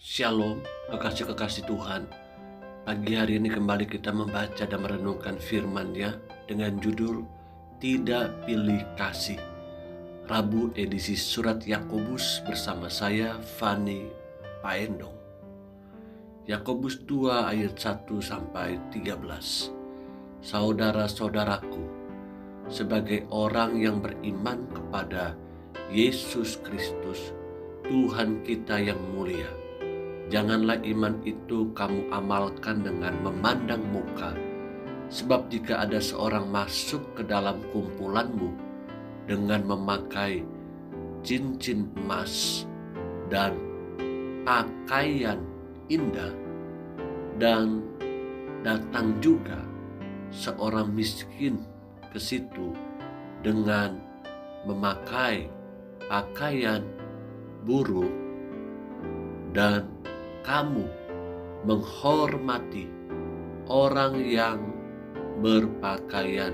Shalom, kekasih-kekasih Tuhan. Pagi hari ini kembali kita membaca dan merenungkan firman-Nya dengan judul Tidak Pilih Kasih. Rabu edisi Surat Yakobus bersama saya, Fani Paendong. Yakobus 2 ayat 1-13. Saudara-saudaraku, sebagai orang yang beriman kepada Yesus Kristus, Tuhan kita yang mulia, janganlah iman itu kamu amalkan dengan memandang muka, sebab jika ada seorang masuk ke dalam kumpulanmu dengan memakai cincin emas dan pakaian indah, dan datang juga seorang miskin ke situ dengan memakai pakaian buruk, dan kamu menghormati orang yang berpakaian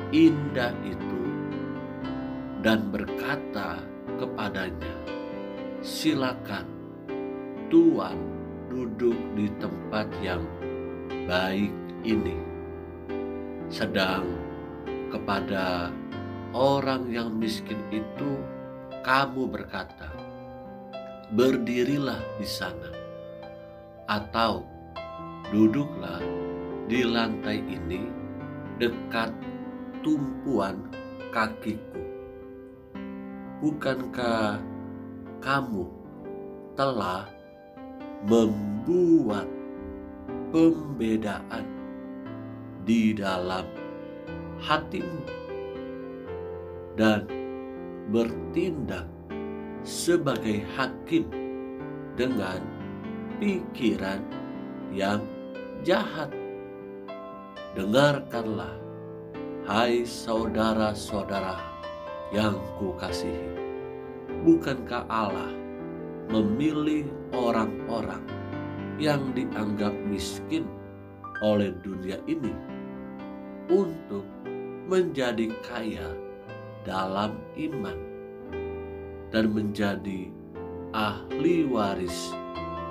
indah itu dan berkata kepadanya, silakan Tuan duduk di tempat yang baik ini. Sedang kepada orang yang miskin itu kamu berkata, berdirilah di sana, atau duduklah di lantai ini dekat tumpuan kakiku. Bukankah kamu telah membuat pembedaan di dalam hatimu dan bertindak sebagai hakim dengan pikiran yang jahat? Dengarkanlah, hai saudara-saudara yang kukasihi. Bukankah Allah memilih orang-orang yang dianggap miskin oleh dunia ini untuk menjadi kaya dalam iman dan menjadi ahli waris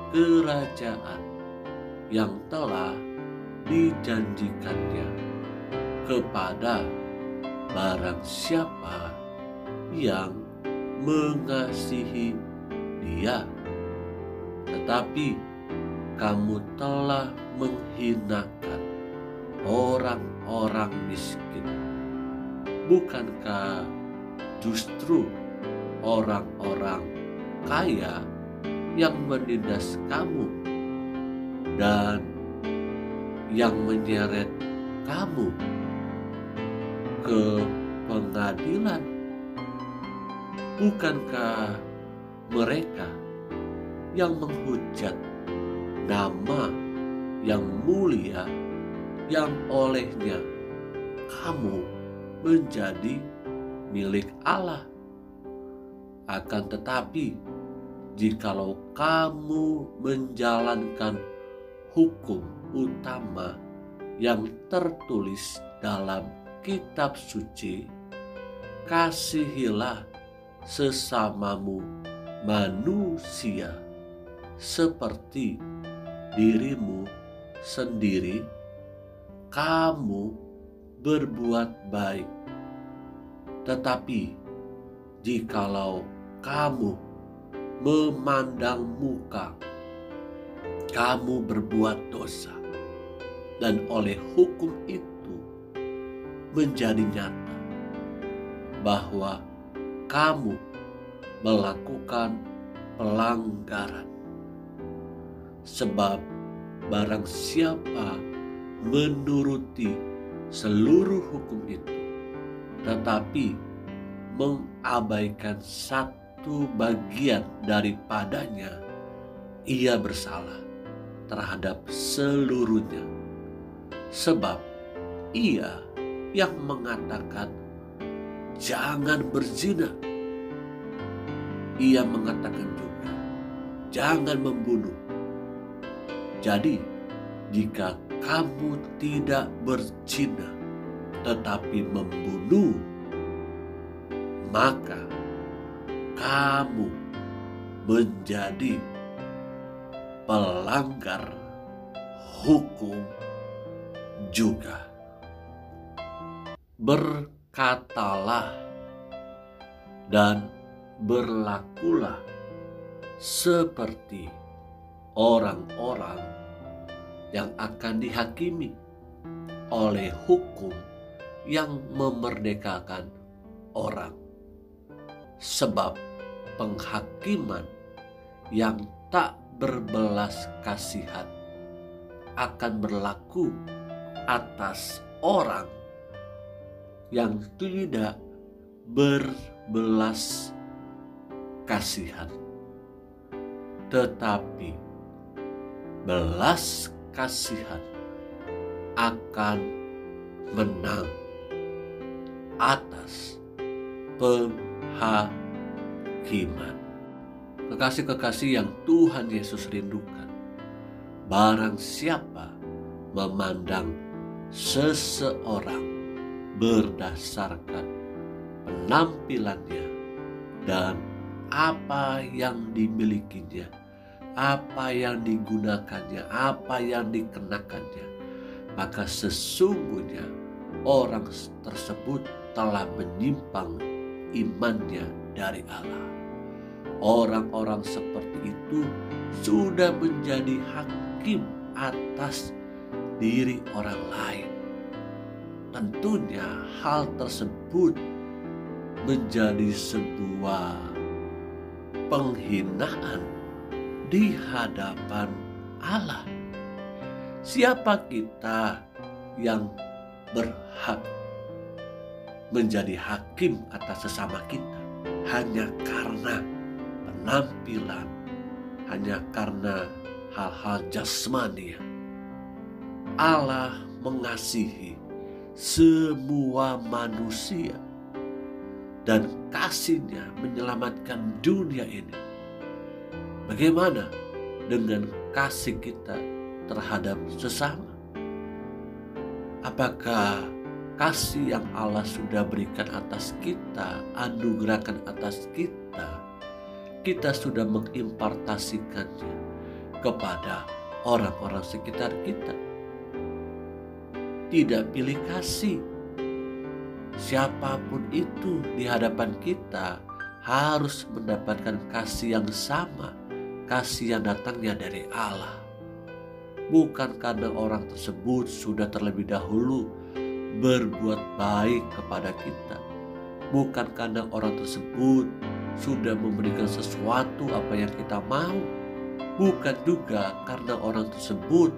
kerajaan yang telah dijanjikannya kepada barang siapa yang mengasihi Dia. Tetapi kamu telah menghinakan orang-orang miskin. Bukankah justru orang-orang kaya yang menindas kamu dan yang menyeret kamu ke pengadilan? Bukankah mereka yang menghujat nama yang mulia yang olehnya kamu menjadi milik Allah? Akan tetapi, jikalau kamu menjalankan hukum utama yang tertulis dalam kitab suci, kasihilah sesamamu manusia seperti dirimu sendiri, kamu berbuat baik. Tetapi jikalau kamu memandang muka, kamu berbuat dosa, dan oleh hukum itu menjadi nyata bahwa kamu melakukan pelanggaran. Sebab barang siapa menuruti seluruh hukum itu, tetapi mengabaikan satu bagian daripadanya, ia bersalah terhadap seluruhnya. Sebab ia yang mengatakan jangan berzina, ia mengatakan juga jangan membunuh. Jadi jika kamu tidak berzina tetapi membunuh, maka kamu menjadi pelanggar hukum juga. Berkatalah dan berlakulah seperti orang-orang yang akan dihakimi oleh hukum yang memerdekakan orang. Sebab penghakiman yang tak berbelas kasihan akan berlaku atas orang yang tidak berbelas kasihan, tetapi belas kasihan akan menang atas penghakiman. Kekasih-kekasih yang Tuhan Yesus rindukan, barang siapa memandang seseorang berdasarkan penampilannya dan apa yang dimilikinya, apa yang digunakannya, apa yang dikenakannya, maka sesungguhnya orang tersebut telah menyimpang imannya dari Allah. Orang-orang seperti itu sudah menjadi hakim atas diri orang lain. Tentunya hal tersebut menjadi sebuah penghinaan di hadapan Allah. Siapa kita yang berhak menjadi hakim atas sesama kita hanya karena penampilan, hanya karena hal-hal jasmani? Allah mengasihi semua manusia dan kasih-Nya menyelamatkan dunia ini. Bagaimana dengan kasih kita terhadap sesama? Apakah kasih yang Allah sudah berikan atas kita, anugerahkan atas kita, kita sudah mengimpartasikannya kepada orang-orang sekitar kita? Tidak pilih kasih, siapapun itu di hadapan kita harus mendapatkan kasih yang sama, kasih yang datangnya dari Allah. Bukan karena orang tersebut sudah terlebih dahulu berbuat baik kepada kita, bukan karena orang tersebut sudah memberikan sesuatu apa yang kita mau, bukan juga karena orang tersebut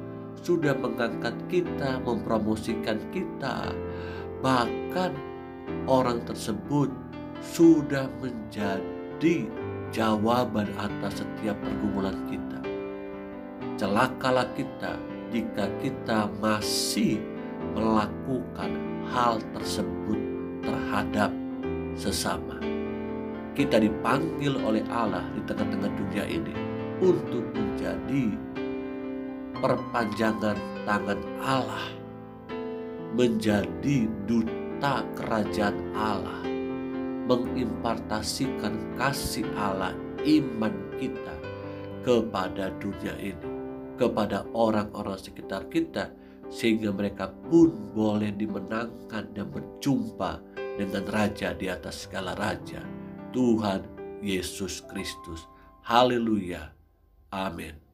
sudah mengangkat kita, mempromosikan kita, bahkan orang tersebut sudah menjadi jawaban atas setiap pergumulan kita. Celakalah kita jika kita masih melakukan hal tersebut terhadap sesama. Kita dipanggil oleh Allah di tengah-tengah dunia ini untuk menjadi perpanjangan tangan Allah, menjadi duta kerajaan Allah, mengimpartasikan kasih Allah, iman kita kepada dunia ini, kepada orang-orang sekitar kita, sehingga mereka pun boleh dimenangkan dan berjumpa dengan Raja di atas segala raja, Tuhan Yesus Kristus. Haleluya. Amin.